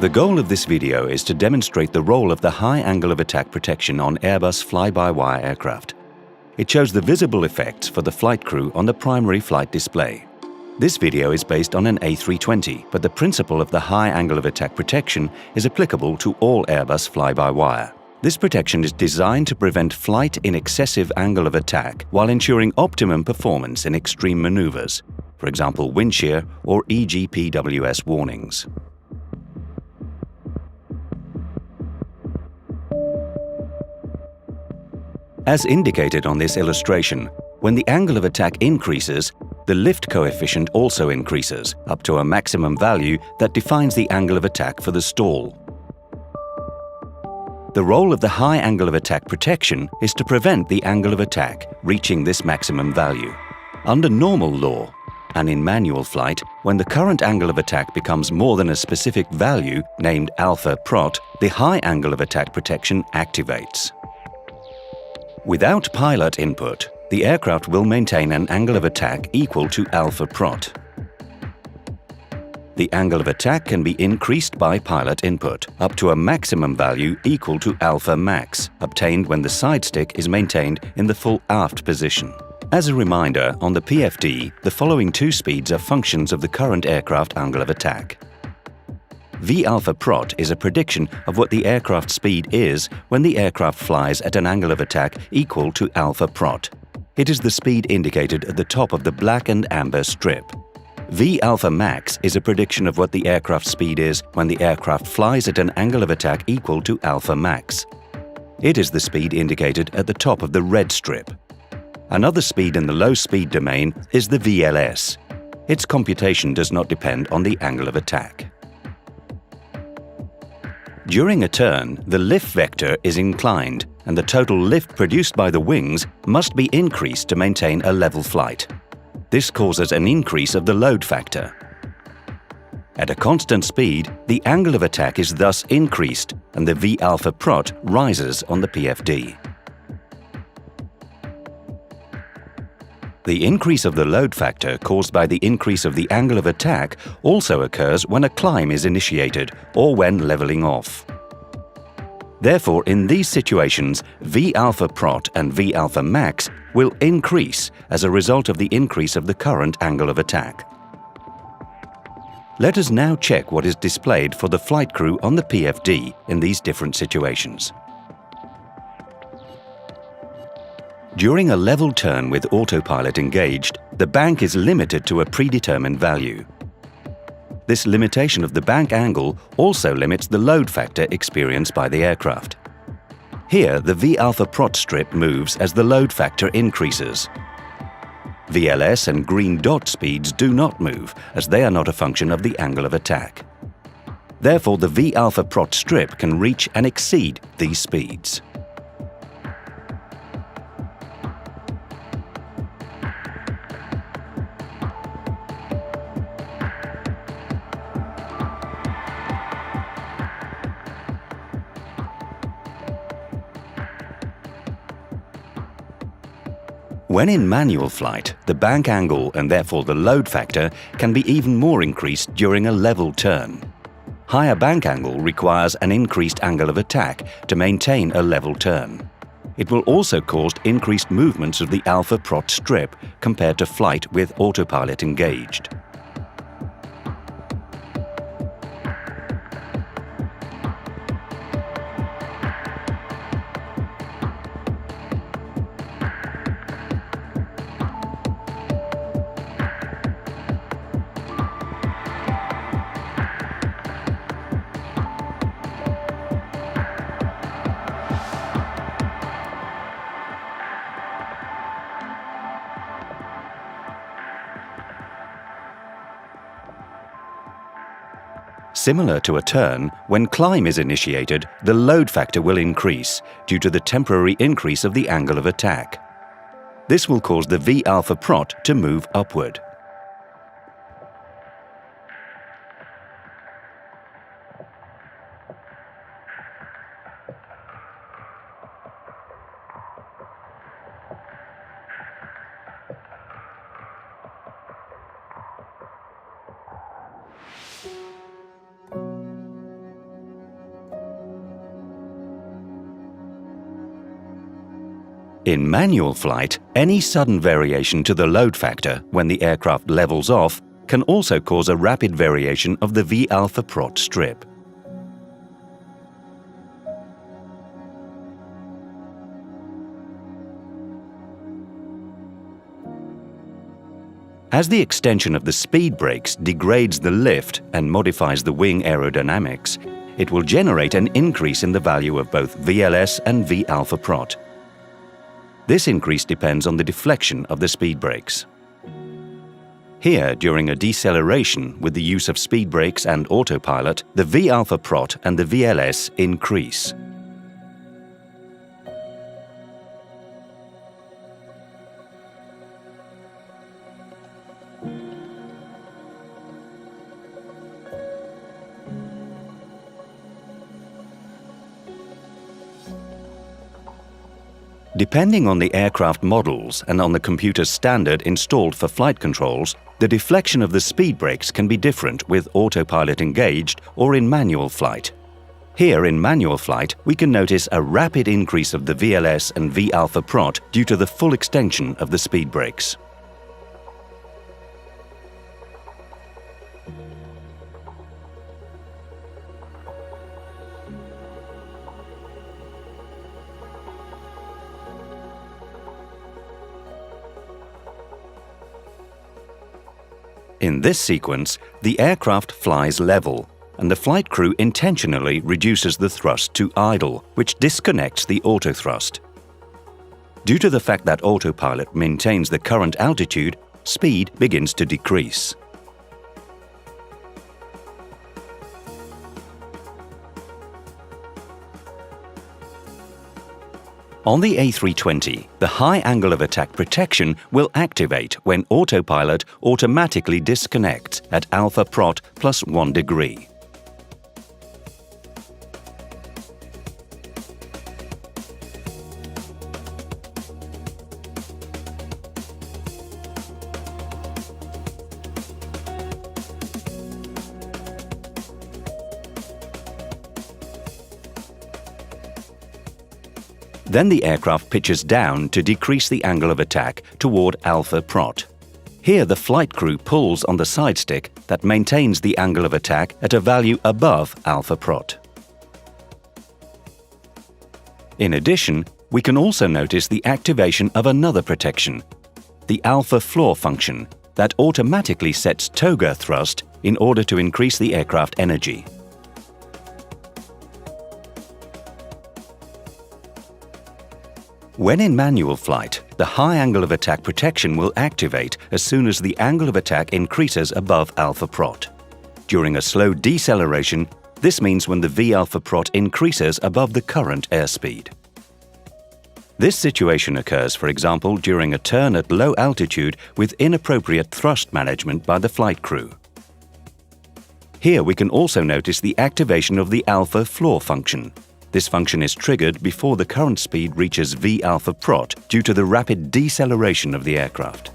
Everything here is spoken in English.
The goal of this video is to demonstrate the role of the high angle of attack protection on Airbus fly-by-wire aircraft. It shows the visible effects for the flight crew on the primary flight display. This video is based on an A320, but the principle of the high angle of attack protection is applicable to all Airbus fly-by-wire. This protection is designed to prevent flight in excessive angle of attack while ensuring optimum performance in extreme maneuvers, for example wind shear or EGPWS warnings. As indicated on this illustration, when the angle of attack increases, the lift coefficient also increases up to a maximum value that defines the angle of attack for the stall. The role of the high angle of attack protection is to prevent the angle of attack reaching this maximum value. Under normal law, and in manual flight, when the current angle of attack becomes more than a specific value, named alpha prot, the high angle of attack protection activates. Without pilot input, the aircraft will maintain an angle of attack equal to alpha prot. The angle of attack can be increased by pilot input, up to a maximum value equal to alpha max, obtained when the side stick is maintained in the full aft position. As a reminder, on the PFD, the following two speeds are functions of the current aircraft angle of attack. V alpha prot is a prediction of what the aircraft speed is when the aircraft flies at an angle of attack equal to alpha prot. It is the speed indicated at the top of the black and amber strip. V alpha max is a prediction of what the aircraft speed is when the aircraft flies at an angle of attack equal to alpha max. It is the speed indicated at the top of the red strip. Another speed in the low speed domain is the VLS. Its computation does not depend on the angle of attack. During a turn, the lift vector is inclined, and the total lift produced by the wings must be increased to maintain a level flight. This causes an increase of the load factor. At a constant speed, the angle of attack is thus increased, and the V alpha prot rises on the PFD. The increase of the load factor caused by the increase of the angle of attack also occurs when a climb is initiated or when leveling off. Therefore, in these situations, V alpha prot and V alpha max will increase as a result of the increase of the current angle of attack. Let us now check what is displayed for the flight crew on the PFD in these different situations. During a level turn with autopilot engaged, the bank is limited to a predetermined value. This limitation of the bank angle also limits the load factor experienced by the aircraft. Here, the V alpha prot strip moves as the load factor increases. VLS and green dot speeds do not move, as they are not a function of the angle of attack. Therefore, the V alpha prot strip can reach and exceed these speeds. When in manual flight, the bank angle and therefore the load factor can be even more increased during a level turn. Higher bank angle requires an increased angle of attack to maintain a level turn. It will also cause increased movements of the alpha prot strip compared to flight with autopilot engaged. Similar to a turn, when climb is initiated, the load factor will increase due to the temporary increase of the angle of attack. This will cause the V alpha prot to move upward. In manual flight, any sudden variation to the load factor when the aircraft levels off can also cause a rapid variation of the V-alpha prot strip. As the extension of the speed brakes degrades the lift and modifies the wing aerodynamics, it will generate an increase in the value of both VLS and V-alpha prot. This increase depends on the deflection of the speed brakes. Here, during a deceleration with the use of speed brakes and autopilot, the V-alpha prot and the VLS increase. Depending on the aircraft models and on the computer standard installed for flight controls, the deflection of the speed brakes can be different with autopilot engaged or in manual flight. Here in manual flight, we can notice a rapid increase of the VLS and V-alpha prot due to the full extension of the speed brakes. In this sequence, the aircraft flies level, and the flight crew intentionally reduces the thrust to idle, which disconnects the autothrust. Due to the fact that autopilot maintains the current altitude, speed begins to decrease. On the A320, the high angle of attack protection will activate when autopilot automatically disconnects at alpha prot plus 1 degree. Then the aircraft pitches down to decrease the angle of attack toward alpha prot. Here the flight crew pulls on the side stick that maintains the angle of attack at a value above alpha prot. In addition, we can also notice the activation of another protection, the alpha floor function, that automatically sets toga thrust in order to increase the aircraft energy. When in manual flight, the high angle of attack protection will activate as soon as the angle of attack increases above alpha prot. During a slow deceleration, this means when the V-alpha prot increases above the current airspeed. This situation occurs, for example, during a turn at low altitude with inappropriate thrust management by the flight crew. Here we can also notice the activation of the alpha floor function. This function is triggered before the current speed reaches V-alpha prot due to the rapid deceleration of the aircraft.